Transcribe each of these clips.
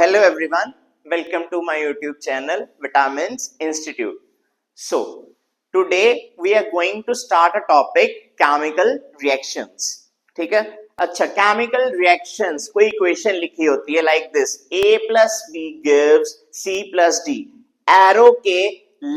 Hello everyone, welcome to my YouTube channel Vitamins Institute. So, today we are going to start a topic chemical reactions. ठीक है? अच्छा, chemical reactions कोई equation लिखी होती है like this: A plus B gives C plus D. Arrow के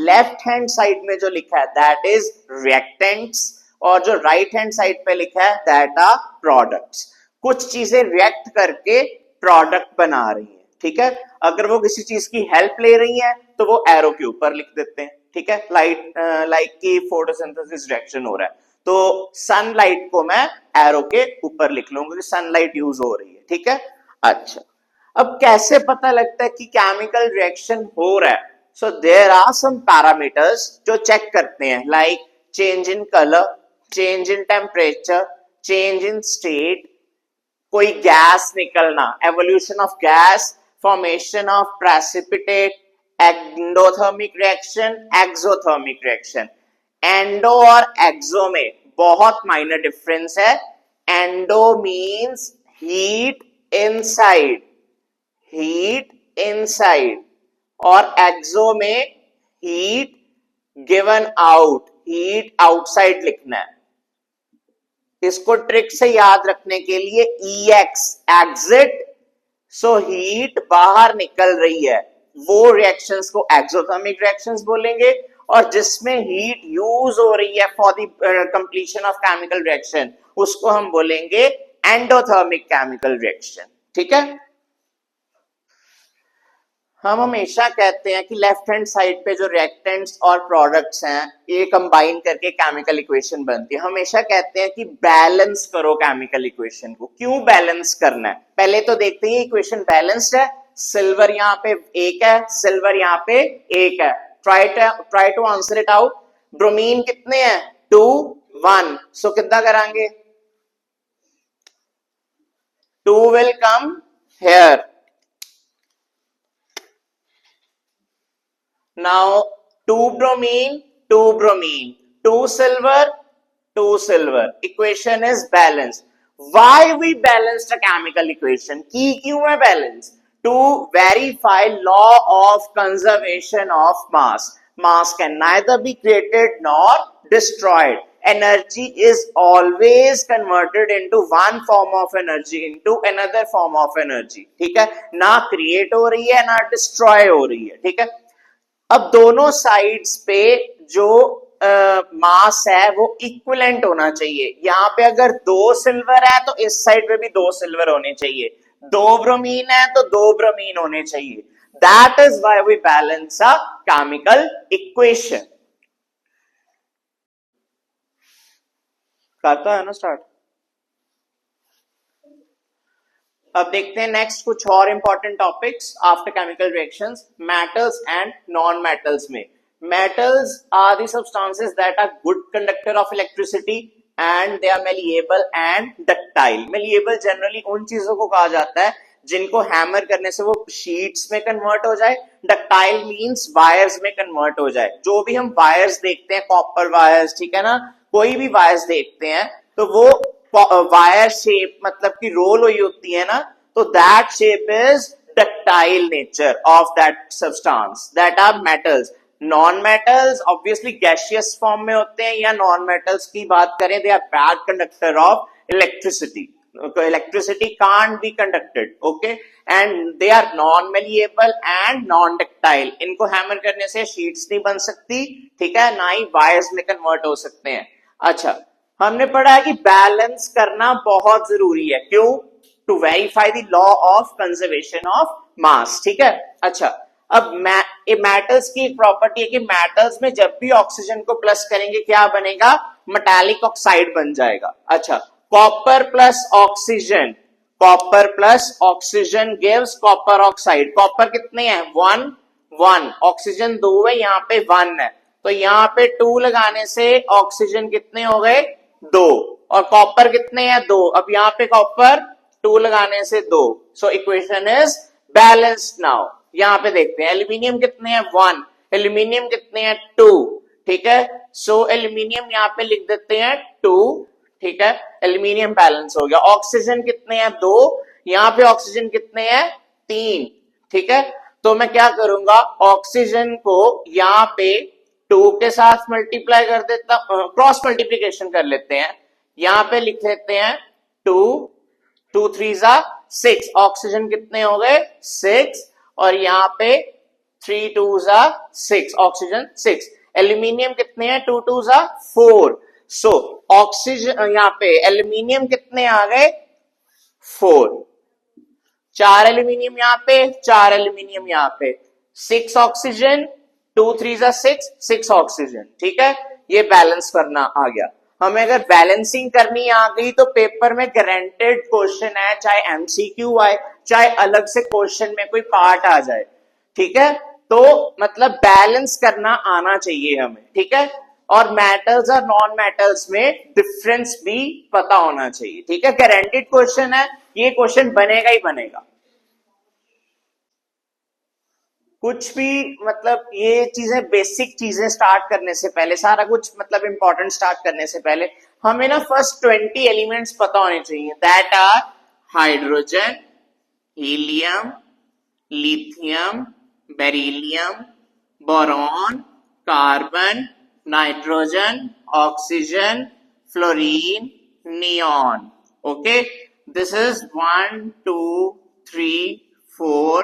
left hand side में जो लिखा है that is reactants और जो right hand side पे लिखा है that are products. कुछ चीजें रिएक्ट करके प्रोडक्ट बना रही हैं, ठीक है। अगर वो किसी चीज की हेल्प ले रही हैं तो वो एरो के ऊपर लिख देते हैं, ठीक है। लाइट की फोटोसिंथेसिस रिएक्शन हो रहा है तो सनलाइट को मैं एरो के ऊपर लिख लूंगा कि सनलाइट यूज हो रही है, ठीक है। अच्छा, अब कैसे पता लगता है कि केमिकल रिएक्शन हो रहा है? So there are some parameters जो चेक करते हैं, like change in colour, change in temperature, change in state, कोई गैस निकलना, evolution of gas, formation of precipitate, endothermic reaction, exothermic reaction. Endo और एक्सो में बहुत माइनर डिफरेंस है। Endo means heat inside और एक्सो में heat given out, heat outside लिखना है। इसको ट्रिक से याद रखने के लिए EX एग्जिट, सो हीट बाहर निकल रही है, वो रिएक्शंस को एक्सोथर्मिक रिएक्शंस बोलेंगे, और जिसमें हीट यूज हो रही है for the completion of chemical reaction उसको हम बोलेंगे एंडोथर्मिक केमिकल रिएक्शन, ठीक है। हम हमेशा कहते हैं कि लेफ्ट हैंड साइड पे जो रिएक्टेंट्स और प्रोडक्ट्स हैं ये कंबाइन करके केमिकल इक्वेशन बनती है। हमेशा कहते हैं कि बैलेंस करो केमिकल इक्वेशन को। क्यों बैलेंस करना है? पहले तो देखते हैं इक्वेशन बैलेंस्ड है। सिल्वर यहाँ पे एक है, सिल्वर यहाँ पे एक है। Try to answer it out. Bromine कितने हैं? 2 1। सो कितना करांगे? 2 will come here. Now 2 bromine, 2 bromine, 2 silver, 2 silver. Equation is balanced. Why we balanced a chemical equation? क्यों है balance? To verify law of conservation of mass. Mass can neither be created nor destroyed. Energy is always converted into one form of energy into another form of energy. ठीक है? ना create हो रही है ना destroy हो रही है, ठीक है। अब दोनों साइड्स पे जो मास है वो इक्विवेलेंट होना चाहिए। यहाँ पे अगर 2 सिल्वर है तो इस साइड पे भी 2 सिल्वर होने चाहिए, 2 ब्रोमीन है तो 2 ब्रोमीन होने चाहिए। That is why we balance a chemical equation. करता है ना स्टार्ट। अब देखते हैं नेक्स्ट कुछ और important topics after chemical reactions. Metals and non metals में, metals are the substances that are good conductor of electricity and they are malleable and ductile. Malleable generally उन चीजों को कहा जाता है जिनको हैमर करने से वो शीट्स में कन्वर्ट हो जाए। डक्टाइल मींस वायर्स में कन्वर्ट हो जाए। जो भी हम वायर्स देखते हैं, कॉपर वायर्स, ठीक है ना, कोई भी वायर्स देखते हैं तो वो वायर शेप मतलब की रोल हुई होती है ना, तो that shape is ductile nature of that substance. That are metals. Non metals obviously gaseous form में होते हैं, या नॉन मेटल्स की बात करें they are bad conductor of electricity. Electricity can't be conducted, okay, and they are non malleable and non ductile. इनको hammer करने से शीट्स नहीं बन सकती, ठीक है, ना ही वायर्स में कन्वर्ट हो सकते हैं। अच्छा, हमने पढ़ा है कि बैलेंस करना बहुत जरूरी है। क्यों? To verify the law of conservation of mass, ठीक है। अच्छा, अब मेटल्स की एक प्रॉपर्टी है कि मेटल्स में जब भी ऑक्सीजन को प्लस करेंगे क्या बनेगा? मेटालिक ऑक्साइड बन जाएगा। अच्छा, copper plus oxygen, copper plus oxygen gives copper oxide. Copper कितने हैं? 1 1, ऑक्सीजन 2 है, यहाँ पे 1 है, तो यहाँ पे 2 लगाने से ऑक्सीजन कितने हो गए? 2, और कॉपर कितने हैं? 2। अब यहाँ पे कॉपर 2 लगाने से 2, so equation is balanced. Now यहाँ पे देखते हैं एल्यूमिनियम कितने हैं? 1। एल्यूमिनियम कितने हैं? 2, ठीक है। सो एल्यूमिनियम यहाँ पे लिख देते हैं 2, ठीक है। एल्यूमिनियम बैलेंस हो गया। ऑक्सीजन कितने हैं? 2, यहाँ पे ऑक्सीजन कितने हैं? 3, ठीक है, तो मैं क्या करूंगा, ऑक्सीजन को यहाँ पे 2 के साथ मल्टीप्लाई कर देता, क्रॉस मल्टीप्लीकेशन कर लेते हैं, यहाँ पे लिख लेते हैं 2, 2 3 जा 6, ऑक्सीजन कितने हो गए 6, और यहाँ पे 3 2 जा 6, ऑक्सीजन 6, एल्यूमिनियम कितने हैं 2 2 जा 4, सो ऑक्सीजन यहाँ पे एल्यूमिनियम कितने आ गए 4, 4 एल्यूमिनियम यहाँ पे, 4 एल्यूमिनियम यहाँ पे, 6 ऑक्सीजन, 2 3 जा 6, 6 ऑक्सीजन, ठीक है, ये बैलेंस करना आ गया। हमें अगर बैलेंसिंग करनी आ गई तो पेपर में गारंटेड क्वेश्चन है, चाहे एमसीक्यू आए, चाहे अलग से क्वेश्चन में कोई पार्ट आ जाए, ठीक है, तो मतलब बैलेंस करना आना चाहिए हमें, ठीक है, और मेटल्स और नॉन मेटल्स में डिफरेंस भी पता होना चाहिए, ठीक है, गारंटेड क्वेश्चन है, ये क्वेश्चन बनेगा ही बनेगा। कुछ भी मतलब ये चीजें, बेसिक चीजें स्टार्ट करने से पहले, सारा कुछ मतलब इंपॉर्टेंट स्टार्ट करने से पहले हमें ना फर्स्ट 20 एलिमेंट्स पता होने चाहिए, that are hydrogen, helium, lithium, beryllium, boron, carbon, nitrogen, oxygen, fluorine, neon, okay, this is 1 2 3 4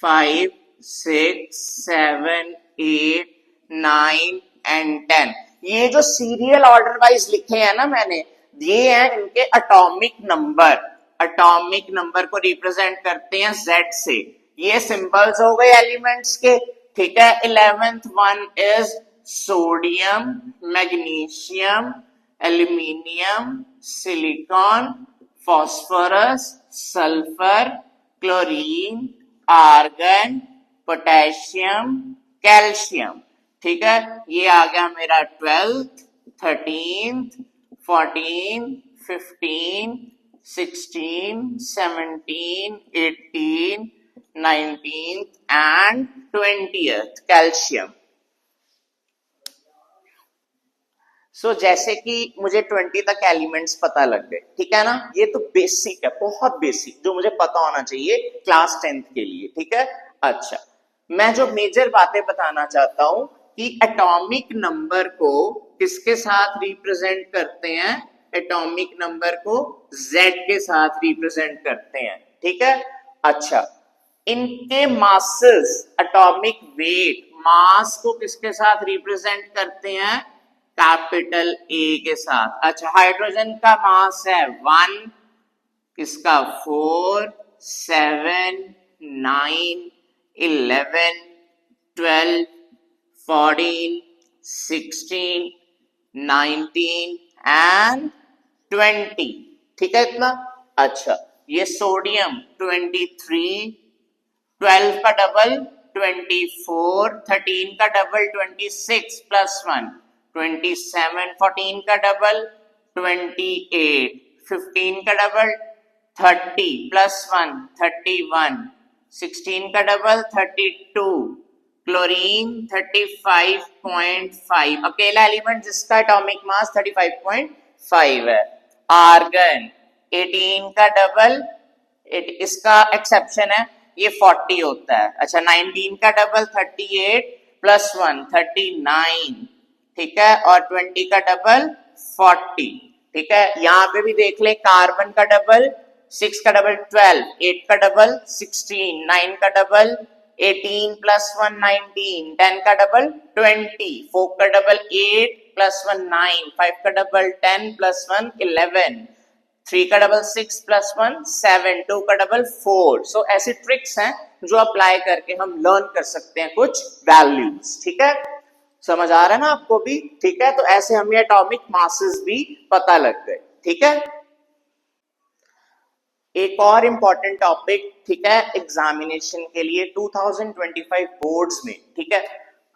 5 6 7 8 9 and 10, ये जो सीरियल ऑर्डर वाइज लिखे हैं ना मैंने, ये हैं इनके एटॉमिक नंबर, एटॉमिक नंबर को रिप्रेजेंट करते हैं Z से, ये सिंबल्स हो गए एलिमेंट्स के, ठीक है। 11th one is sodium, magnesium, aluminium, silicon, phosphorus, sulphur, chlorine, argon, potassium, calcium, ठीक है, ये आ गया मेरा 12th, 13th, 14th, 15th, 16th, 17th, 18th, 19th and 20th calcium. सो जैसे कि मुझे 20 तक एलिमेंट्स पता लग गए, ठीक है ना, ये तो बेसिक है, बहुत बेसिक, जो मुझे पता होना चाहिए क्लास 10th के लिए, ठीक है। अच्छा, मैं जो मेजर बातें बताना चाहता हूं कि एटॉमिक नंबर को किसके साथ रिप्रेजेंट करते हैं, एटॉमिक नंबर को Z के साथ रिप्रेजेंट करते हैं, ठीक है। अच्छा, इनके मासेस, एटॉमिक वेट, मास को किसके साथ रिप्रेजेंट करते हैं, कैपिटल A के साथ। अच्छा, हाइड्रोजन का मास है 1, इसका 4 7 9 11 12 14 16 19 एंड 20, ठीक है इतना। अच्छा, ये सोडियम 23, 12 का डबल 24, 13 का डबल 26 प्लस 1 27, 14 का डबल 28, 15 का डबल 30 प्लस 1 31, 16 का डबल 32, क्लोरीन 35.5, अकेला एलिमेंट जिसका एटॉमिक मास 35.5 है। आर्गन 18 का डबल, इसका एक्सेप्शन है, ये 40 होता है। अच्छा, 19 का डबल 38 प्लस 1 39, ठीक है, और 20 का डबल 40, ठीक है। यहाँ पे भी देख ले, कार्बन का डबल 6 का डबल 12, 8 का डबल 16, 9 का डबल 18 प्लस 1 19, 10 का डबल 20, 4 का डबल 8 प्लस 1 9, 5 का डबल 10 प्लस 1 11, 3 का डबल 6 प्लस 1 7, 2 का डबल 4। सो ऐसी ट्रिक्स हैं जो अप्लाई करके हम लर्न कर सकते हैं कुछ वैल्यूज, ठीक है। समझ आ रहा है ना आपको भी, ठीक है। तो ऐसे हमें एटॉमिक मासेस भी पता लग गए, ठीक है। एक और इंपॉर्टेंट टॉपिक, ठीक है, एग्जामिनेशन के लिए 2025 बोर्ड्स में, ठीक है,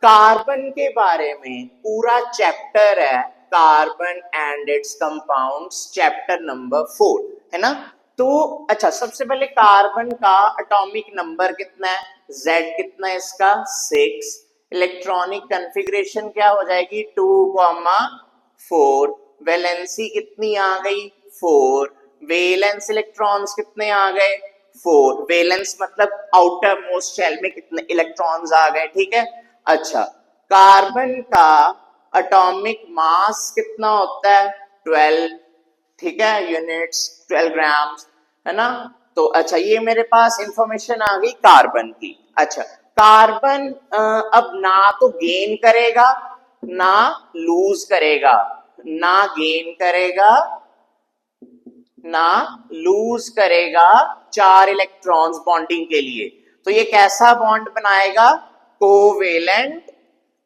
कार्बन के बारे में पूरा चैप्टर है, carbon and it's compounds, chapter number 4 है ना। तो अच्छा, सबसे पहले कार्बन का एटॉमिक नंबर कितना है, Z कितना है इसका 6, इलेक्ट्रॉनिक कॉन्फ़िगरेशन क्या हो जाएगी 2,4, वैलेंसी कितनी आ गई 4, वैलेंस इलेक्ट्रॉन्स कितने आ गए 4, वैलेंस मतलब आउटर मोस्ट शेल में कितने इलेक्ट्रॉन्स आ गए, ठीक है। अच्छा, कार्बन का एटॉमिक मास कितना होता है, 12, ठीक है, यूनिट्स 12 ग्राम्स, है ना। तो अच्छा, ये मेरे पास इंफॉर्मेशन आ गई कार्बन की। अच्छा, कार्बन अब ना तो गेन करेगा ना लूज करेगा, ना गेन करेगा ना लूज करेगा 4 इलेक्ट्रॉन्स बॉन्डिंग के लिए। तो ये कैसा बॉन्ड बनाएगा, कोवेलेंट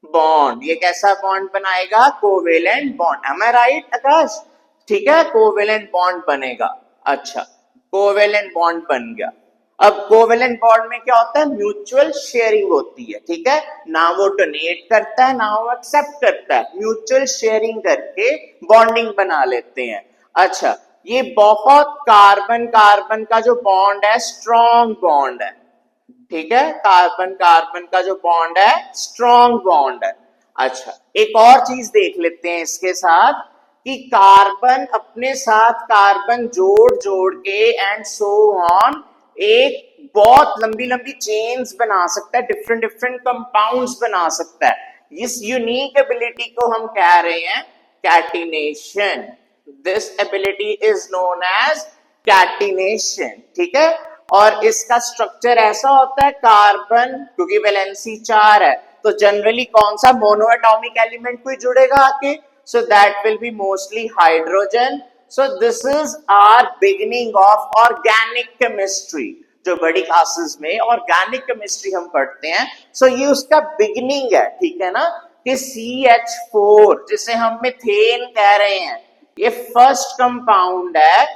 बॉन्ड। ये कैसा बॉन्ड बनाएगा, कोवेलेंट बॉन्ड। एम आई राइट आकाश, ठीक है, कोवेलेंट बॉन्ड बनेगा। अच्छा, कोवेलेंट बॉन्ड बन गया। अब कोवेलेंट बॉन्ड में क्या होता है, म्यूचुअल शेयरिंग होती है, ठीक है। ना वो डोनेट करता है ना वो एक्सेप्ट करता है, म्यूचुअल शेयरिंग करके बॉन्डिंग बना लेते हैं। अच्छा, ये बहुत कार्बन कार्बन का जो बॉन्ड है स्ट्रॉन्ग बॉन्ड है, ठीक है। कार्बन कार्बन का जो बॉन्ड है स्ट्रॉन्ग बॉन्ड है। अच्छा, एक और चीज देख लेते हैं इसके साथ कि कार्बन अपने साथ कार्बन जोड़ जोड़ के एंड सो ऑन एक बहुत लंबी लंबी चेन्स बना सकता है, डिफरेंट डिफरेंट कंपाउंड्स बना सकता है। इस यूनिक एबिलिटी को हम कह रहे हैं catenation. This ability is known as catenation, ठीक है। और इसका स्ट्रक्चर ऐसा होता है, कार्बन क्योंकि वैलेंसी 4 है तो जनरली कौन सा मोनोएटॉमिक एलिमेंट कोई जुड़ेगा आके, so that will be mostly hydrogen. So this is our beginning of organic chemistry. जो बड़ी क्लासेस में ऑर्गेनिक केमिस्ट्री हम पढ़ते हैं, सो ये उसका बिगिनिंग है, ठीक है ना। कि CH4 जिसे हम मीथेन कह रहे हैं, ये फर्स्ट कंपाउंड है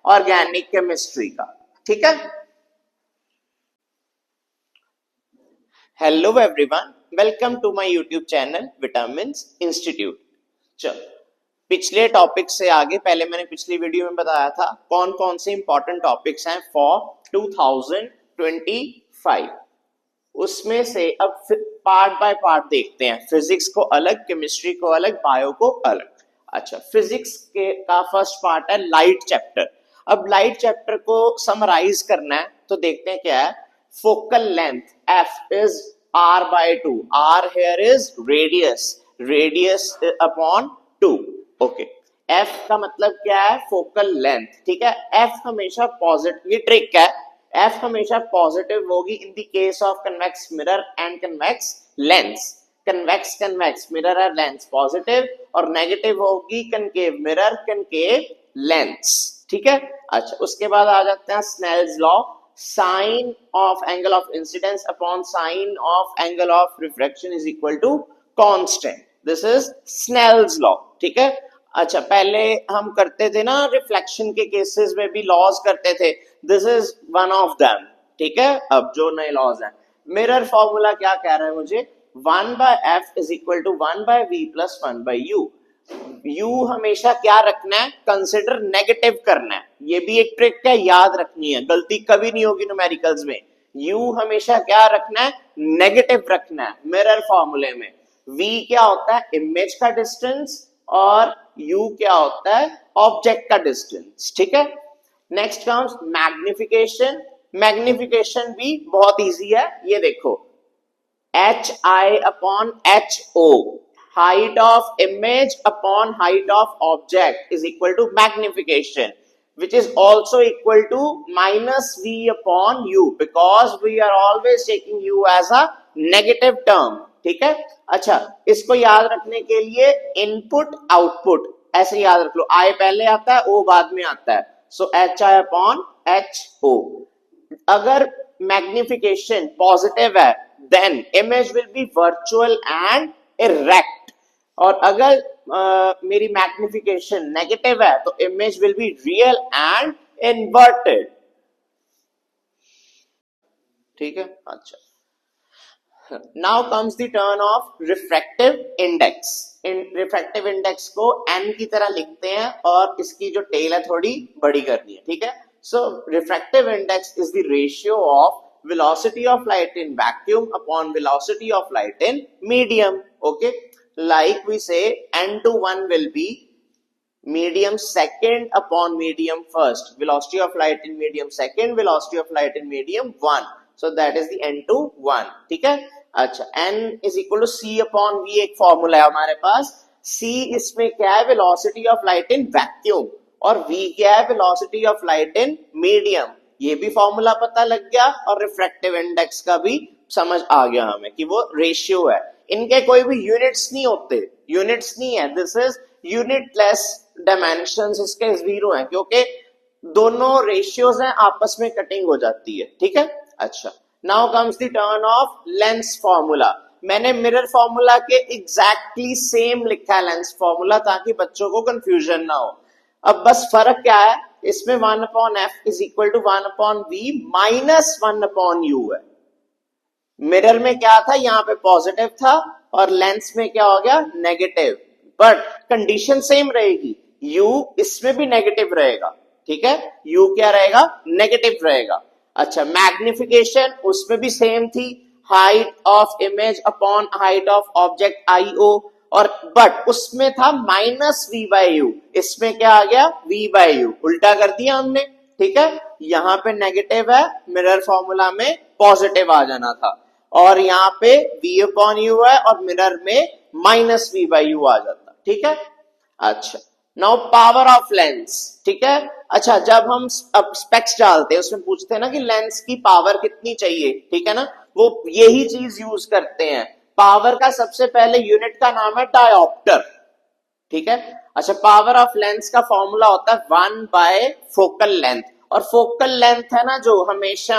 ऑर्गेनिक केमिस्ट्री का, ठीक है। Hello everyone, welcome to my YouTube channel vitamins institute. चलो, पिछले टॉपिक से आगे, पहले मैंने पिछली वीडियो में बताया था कौन कौन से इंपॉर्टेंट टॉपिक्स हैं फॉर 2025, उसमें से अब पार्ट बाय पार्ट देखते हैं। फिजिक्स को अलग, केमिस्ट्री को अलग, बायो को अलग। अच्छा, फिजिक्स के का फर्स्ट पार्ट है लाइट चैप्टर। अब लाइट चैप्टर को समराइज करना है तो देखते हैं क्या है। Focal length f is r/2, r here is radius upon 2, okay. f का मतलब क्या है, फोकल लेंथ, ठीक है। f हमेशा पॉजिटिव, ये ट्रिक है, f हमेशा पॉजिटिव होगी in the case of convex mirror and convex lens. Convex mirror है, लेंस पॉजिटिव, और नेगेटिव होगी कनकेव मिरर, कनकेव लेंस, ठीक है। अच्छा, उसके बाद आ जाते हैं Snell's law, sine of angle of incidence upon sine of angle of refraction is equal to constant. This is Snell's law, ठीक है। अच्छा, पहले हम करते थे ना रिफ्लेक्शन के केसेस में भी लॉज करते थे, this is one of them, ठीक है। अब जो नए लॉज हैं, मिरर फॉर्मूला क्या कह रहा है मुझे, 1/f is equal to 1/v plus 1/u। u हमेशा क्या रखना है, कंसिडर नेगेटिव करना है। ये भी एक ट्रिक है, याद रखनी है, गलती कभी नहीं होगी न्यूमेरिकल्स में। u हमेशा क्या रखना है, नेगेटिव रखना है मिरर फॉर्मूले में। v क्या होता है, इमेज का डिस्टेंस, और u क्या होता है, ऑब्जेक्ट का डिस्टेंस, ठीक है। Next comes magnification. मैग्निफिकेशन भी बहुत इजी है, ये देखो, hi upon ho, height of image upon height of object is equal to magnification, which is also equal to minus v upon u, because we are always taking u as a negative term, ठीक है। अच्छा, इसको याद रखने के लिए input output ऐसे याद रख लो, I पहले आता है, O बाद में आता है, सो hi upon ho। अगर मैग्निफिकेशन पॉजिटिव है then image will be virtual and erect, और अगर मेरी मैग्निफिकेशन नेगेटिव है तो image will be real and inverted, ठीक है। अच्छा, now comes the turn of refractive index। Refractive index को n की तरह लिखते हैं और इसकी जो टेल है थोड़ी बड़ी करनी है, ठीक है। So refractive index is the ratio of velocity of light in vacuum upon velocity of light in medium, okay। Like we say n to 1 will be medium second upon medium first. Velocity of light in medium second, velocity of light in medium 1. So that is the n2 1. ठीक है. अच्छा, n is equal to c upon v एक formula है हमारे पास. c इसमें क्या है? Velocity of light in vacuum. और v क्या है? Velocity of light in medium. ये भी फॉर्मूला पता लग गया और रिफ्रैक्टिव इंडेक्स का भी समझ आ गया हमें कि वो रेशियो है. इनके कोई भी यूनिट्स नहीं होते, यूनिट्स नहीं है. This is unitless dimensions. इसके जीरो हैं क्योंकि दोनों रेशियोज हैं, आपस में कटिंग हो जाती है. ठीक है. अच्छा, now comes the turn off lens formula. मैंने मिरर फॉर्मूला के एग्जैक्टली सेम लिखा है लेंस फॉर्मूला, ताकि बच्चों को कंफ्यूजन ना हो. अब बस फर्क क्या है? इसमें 1 upon F is equal to 1 upon V minus 1 upon U है. मिरर में क्या था? यहाँ पे पॉजिटिव था और लेंस में क्या हो गया? नेगेटिव. बट कंडीशन सेम रहेगी, u इसमें भी नेगेटिव रहेगा. ठीक है, u क्या रहेगा? नेगेटिव रहेगा. अच्छा, मैग्निफिकेशन उसमें भी सेम थी, height of image upon height of object IO. और बट उसमें था माइनस v बाई यू, इसमें क्या आ गया? v by you. उल्टा कर दिया हमने. ठीक है, यहाँ पे नेगेटिव है, मिरर फॉर्मूला में पॉजिटिव आ जाना था. और यहाँ पे v अपॉन यू है और मिरर में माइनस v बाई यू आ जाता. ठीक है. अच्छा, नाउ पावर ऑफ लेंस. ठीक है. अच्छा, जब हम अब स्पेक्स डालते हैं उसमें पूछते हैं ना कि लेंस की पावर कितनी चाहिए. ठीक है ना, वो यही चीज यूज करते हैं. पावर का सबसे पहले यूनिट का नाम है डायोप्टर. ठीक है. अच्छा, पावर ऑफ लेंस का फॉर्मूला होता है 1 बाय फोकल लेंथ. और फोकल लेंथ है ना जो, हमेशा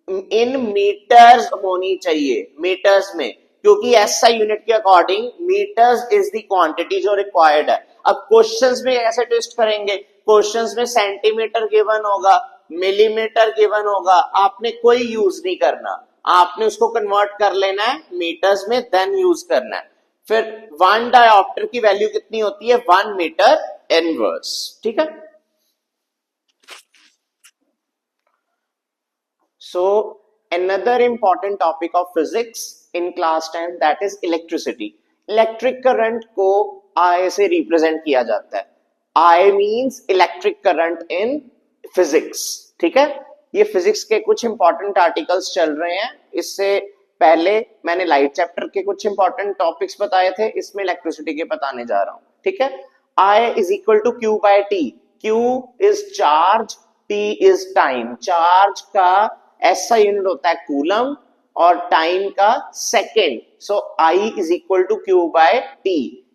इन मीटर्स होनी चाहिए, मीटर्स में, क्योंकि ऐसा यूनिट के according metres is the quantity जो रिक्वायर्ड है. अब क्वेश्चंस में ऐसे टेस्ट करेंगे, क्वेश्चंस में सेंटीमीटर गिवन होगा, मिलीमीटर गिवन होगा, आपने कोई यूज नहीं करना, आपने उसको कन्वर्ट कर लेना है मीटर्स में, देन यूज करना है. फिर 1 डायोप्टर की वैल्यू कितनी होती है? 1 मीटर इनवर्स. ठीक है. So another important topic of physics in class 10, that is electricity. Electric current को I से represent किया जाता है. I means electric current in physics. ठीक है. ये physics के कुछ important articles चल रहे हैं. इससे पहले मैंने light chapter के कुछ important topics बताए थे, इसमें electricity के बताने जा रहा हूं. ठीक है. I is equal to Q by T. Q is charge, T is time. Charge का ऐसा यूनिट होता है कूलम और टाइम का second. So I is equal to Q by T.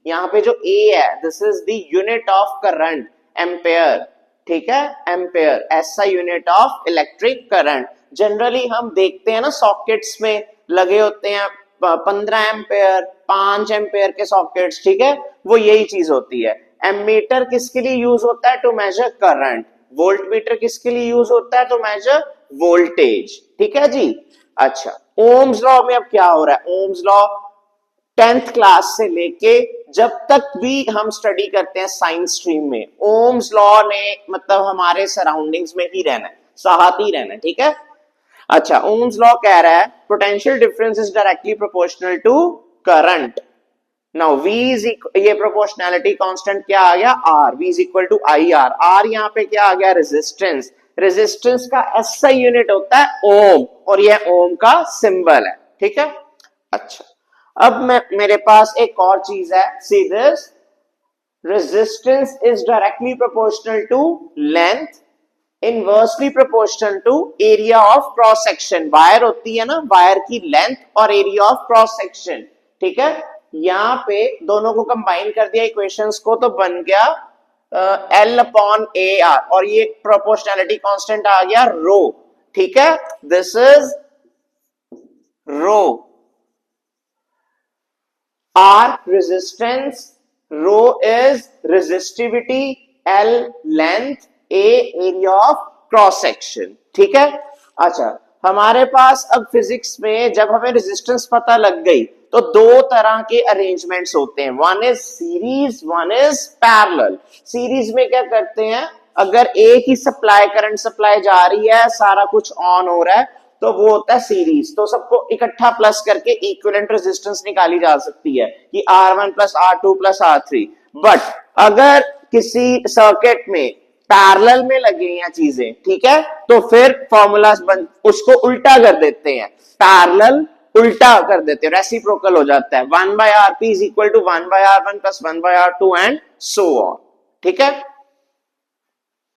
यहाँ पे जो A है, this is the unit of current, ampere. ठीक है, एम्पेयर ऐसा unit of electric current. Generally हम देखते हैं ना सॉकेट्स में लगे होते हैं 15 एम्पेयर, 5 एम्पेयर के सॉकेट्स. ठीक है, वो यही चीज होती है. एमीटर किसके लिए यूज होता है? To major current. वोल्टमीटर किसके लिए यूज होता है? To measure voltage. ठीक है जी. अच्छा, ओम्स लॉ में अब क्या हो रहा है? ओम्स लॉ 10th क्लास से लेके जब तक भी हम स्टडी करते हैं साइंस स्ट्रीम में, ओम्स लॉ ने मतलब हमारे सराउंडिंग्स में ही रहना है, साथ ही रहना है. ठीक है. अच्छा, ओम्स लॉ कह रहा है potential difference is directly proportional to current. Now V is ये प्रोपोर्शनैलिटी कांस्टेंट क्या आ गया? R. V is equal to IR. R यहाँ पे क्या आ गया? रेजिस्टेंस. रेजिस्टेंस का ऐसा यूनिट होता है ओम, और यह ओम का सिंबल है. ठीक है. अच्छा, अब मेरे पास एक और चीज है. See this, resistance is directly proportional to length, inversely proportional to area of cross section. Wire होती है ना, वायर की लेंथ और एरिया ऑफ क्रॉस सेक्शन. ठीक है. यहाँ पे दोनों को कंबाइन कर दिया इक्वेशंस को, तो बन गया L अपॉन AR, और ये प्रोपोर्शनैलिटी कांस्टेंट आ गया रो. ठीक है, this is rho. R resistance, rho is resistivity, L length, A area of cross section. ठीक है. अच्छा, हमारे पास अब फिजिक्स में जब हमें रेजिस्टेंस पता लग गई तो दो तरह के अरेंजमेंट्स होते हैं. One is series, one is parallel. Series में क्या करते हैं, अगर एक ही सप्लाई करंट सप्लाई जा रही है, सारा कुछ ऑन हो रहा है, तो वो होता है सीरीज. तो सबको इकट्ठा प्लस करके इक्विवेलेंट रेजिस्टेंस निकाली जा सकती है कि R1 plus R2 plus R3. But अगर किसी सर्किट में पैरेलल में लगे हैं चीजें, ठीक है, तो फिर फॉर्मूलाज उसको उल्टा कर देते हैं, पैरेलल उल्टा कर देते हैं, रेसिप्रोकल हो जाता है, 1/Rp is equal to 1/R1 plus 1/R2 and so on, ठीक है।